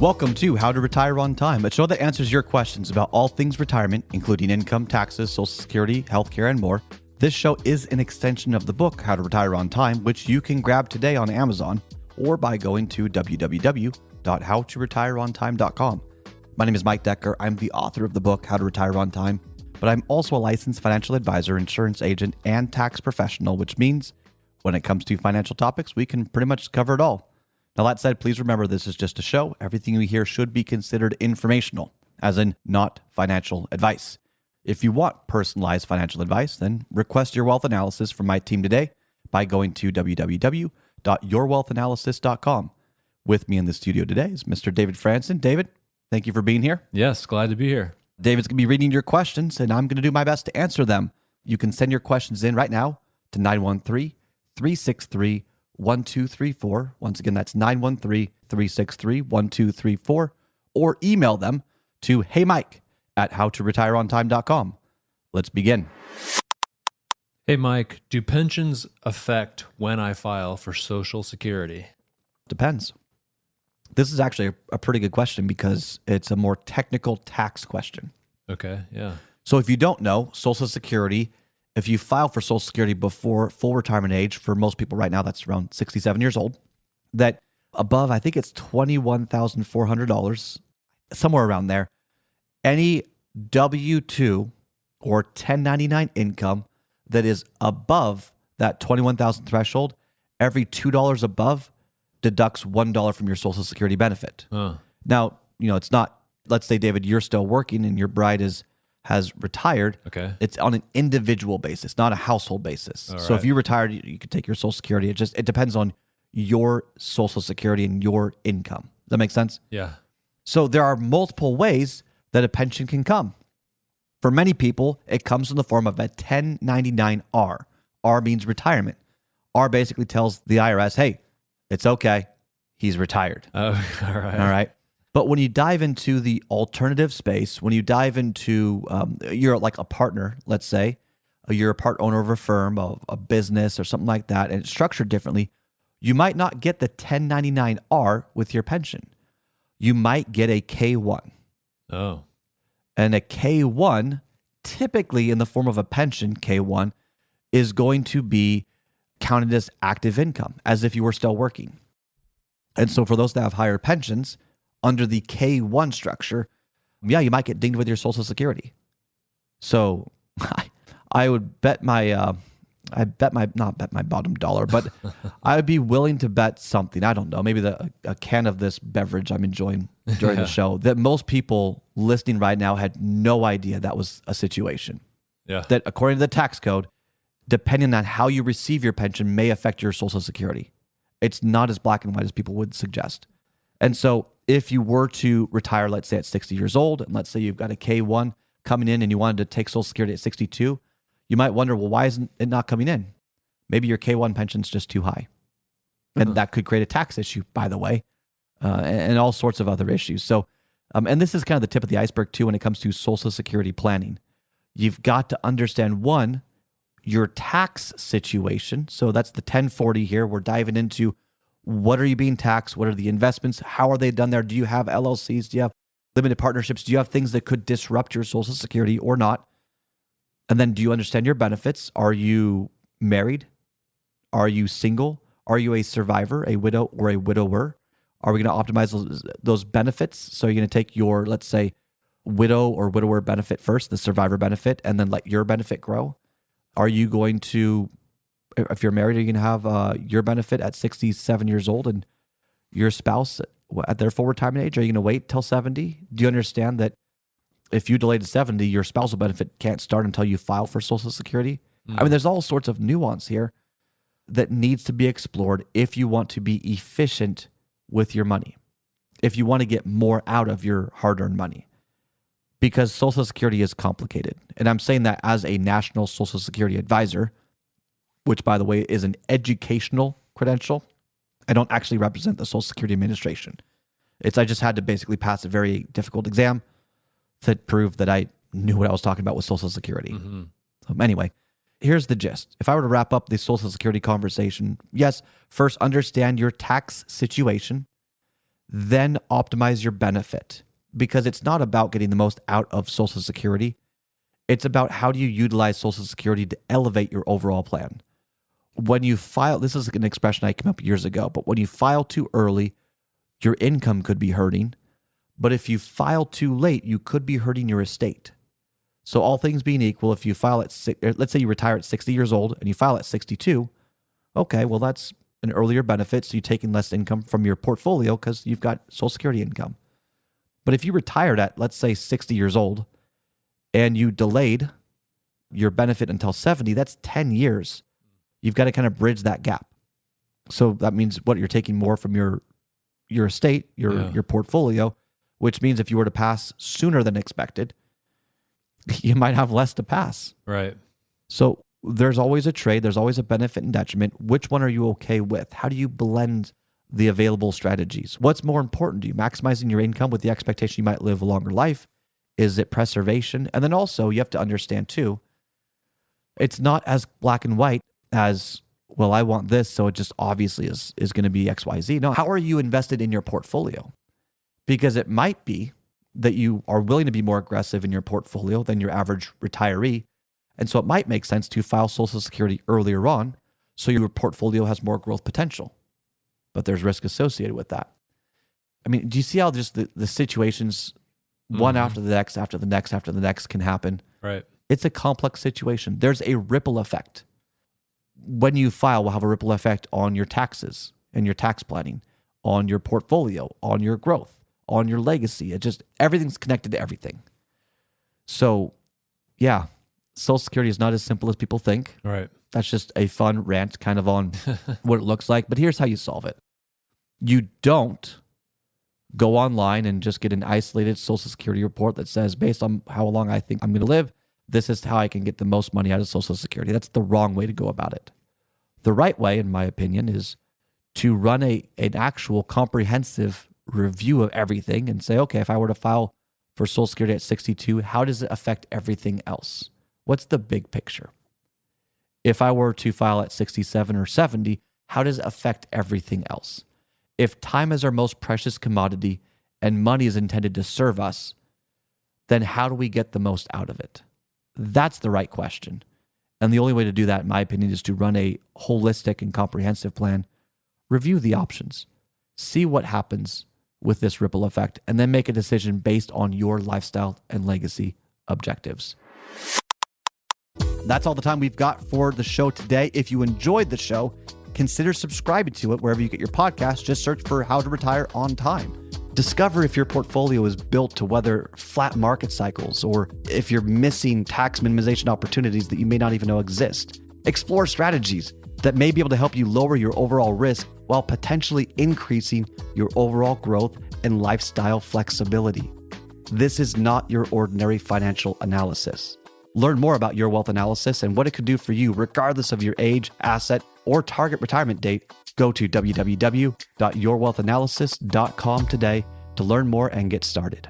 Welcome to How to Retire on Time, a show that answers your questions about all things retirement, including income, taxes, Social Security, healthcare, and more. This show is an extension of the book, How to Retire on Time, which you can grab today on Amazon or by going to www.howtoretireontime.com. My name is Mike Decker. I'm the author of the book, How to Retire on Time, but I'm also a licensed financial advisor, insurance agent, and tax professional, which means when it comes to financial topics, we can pretty much cover it all. Now, that said, please remember this is just a show. Everything you hear should be considered informational, as in not financial advice. If you want personalized financial advice, then request your wealth analysis from my team today by going to www.yourwealthanalysis.com. With me in the studio today is Mr. David Franson. David, thank you for being here. Yes, glad to be here. David's going to be reading your questions, and I'm going to do my best to answer them. You can send your questions in right now to 913-363-1234. Once again, that's 913-363-1234, or email them to heymike@howtoretireontime.com. Let's begin. Hey, Mike, do pensions affect when I file for Social Security? Depends. This is actually a pretty good question because it's a more technical tax question. Okay, yeah. So if you don't know, Social Security, if you file for Social Security before full retirement age, for most people right now, that's around 67 years old, that above, I think it's $21,400, somewhere around there, any W-2 or 1099 income that is above that 21,000 threshold, every $2 above deducts $1 from your Social Security benefit. Now, it's not, let's say, David, you're still working and your bride has retired. Okay. It's on an individual basis, not a household basis. So right. if you retired, you could take your Social Security. It depends on your Social Security and your income. Does that make sense? Yeah. So there are multiple ways that a pension can come. For many people, it comes in the form of a 1099-R. R means retirement. R basically tells the IRS, hey, it's okay, he's retired. Oh, all right. All right. But when you dive into the alternative space, when you dive into, you're like a partner, let's say, you're a part owner of a firm, of a business or something like that, and it's structured differently, you might not get the 1099-R with your pension. You might get a K-1. Oh. And a K-1, typically in the form of a pension, K-1, is going to be counted as active income, as if you were still working. And so for those that have higher pensions, under the K-1 structure, yeah, you might get dinged with your Social Security. So I would bet not bet my bottom dollar, but I would be willing to bet something. I don't know, maybe a can of this beverage I'm enjoying during the show, that most people listening right now had no idea that was a situation. Yeah. That according to the tax code, depending on how you receive your pension may affect your Social Security. It's not as black and white as people would suggest. And so if you were to retire, let's say at 60 years old, and let's say you've got a K-1 coming in and you wanted to take Social Security at 62, you might wonder, well, why isn't it not coming in? Maybe your K-1 pension's just too high. And that could create a tax issue, by the way, and all sorts of other issues. So, and this is kind of the tip of the iceberg too when it comes to Social Security planning. You've got to understand, one, your tax situation. So that's the 1040 here. We're diving into what are you being taxed? What are the investments? How are they done there? Do you have LLCs? Do you have limited partnerships? Do you have things that could disrupt your Social Security or not? And then do you understand your benefits? Are you married? Are you single? Are you a survivor, a widow, or a widower? Are we going to optimize those benefits? So you're going to take your, let's say, widow or widower benefit first, the survivor benefit, and then let your benefit grow? Are you going to, if you're married, are you going to have your benefit at 67 years old and your spouse at their full retirement age? Are you going to wait till 70? Do you understand that if you delay to 70, your spousal benefit can't start until you file for Social Security? I mean, there's all sorts of nuance here that needs to be explored if you want to be efficient with your money, if you want to get more out of your hard-earned money. Because Social Security is complicated. And I'm saying that as a National Social Security Advisor, which, by the way, is an educational credential. I don't actually represent the Social Security Administration. I just had to basically pass a very difficult exam that proved that I knew what I was talking about with Social Security. So anyway, here's the gist. If I were to wrap up the Social Security conversation, yes, first understand your tax situation. then optimize your benefit, because it's not about getting the most out of Social Security. It's about how do you utilize Social Security to elevate your overall plan. When you file, this is an expression I came up years ago, but when you file too early, your income could be hurting. But if you file too late, you could be hurting your estate. So all things being equal, if you file at, let's say you retire at 60 years old and you file at 62, okay, well, that's an earlier benefit. So you're taking less income from your portfolio because you've got Social Security income. But if you retired at, let's say, 60 years old and you delayed your benefit until 70, that's 10 years. You've got to kind of bridge that gap. So that means what, you're taking more from your estate, your portfolio, which means if you were to pass sooner than expected, you might have less to pass. Right. So there's always a trade. There's always a benefit and detriment. Which one are you okay with? How do you blend the available strategies? What's more important to you? Maximizing your income with the expectation you might live a longer life? Is it preservation? And then also you have to understand too, it's not as black and white as, well, I want this, so it just obviously is going to be XYZ. No, how are you invested in your portfolio? Because it might be that you are willing to be more aggressive in your portfolio than your average retiree. And so it might make sense to file Social Security earlier on so your portfolio has more growth potential. But there's risk associated with that. I mean, do you see how just the situations, one after the next, after the next, after the next can happen? Right. It's a complex situation. There's a ripple effect. When you file, will have a ripple effect on your taxes and your tax planning, on your portfolio, on your growth, on your legacy. It just, everything's connected to everything. So yeah, Social Security is not as simple as people think. Right. That's just a fun rant kind of on what it looks like. But here's how you solve it. You don't go online and just get an isolated Social Security report that says, based on how long I think I'm going to live, this is how I can get the most money out of Social Security. That's the wrong way to go about it. The right way, in my opinion, is to run an actual comprehensive review of everything and say, okay, if I were to file for Social Security at 62, how does it affect everything else? What's the big picture? If I were to file at 67 or 70, how does it affect everything else? If time is our most precious commodity and money is intended to serve us, then how do we get the most out of it? That's the right question. And the only way to do that, in my opinion, is to run a holistic and comprehensive plan, review the options, see what happens with this ripple effect, and then make a decision based on your lifestyle and legacy objectives. That's all the time we've got for the show today. If you enjoyed the show, consider subscribing to it wherever you get your podcast. Just search for How to Retire on Time. Discover if your portfolio is built to weather flat market cycles or if you're missing tax minimization opportunities that you may not even know exist. Explore strategies that may be able to help you lower your overall risk while potentially increasing your overall growth and lifestyle flexibility. This is not your ordinary financial analysis. Learn more about Your Wealth Analysis and what it could do for you regardless of your age, asset, or target retirement date. Go to www.yourwealthanalysis.com today to learn more and get started.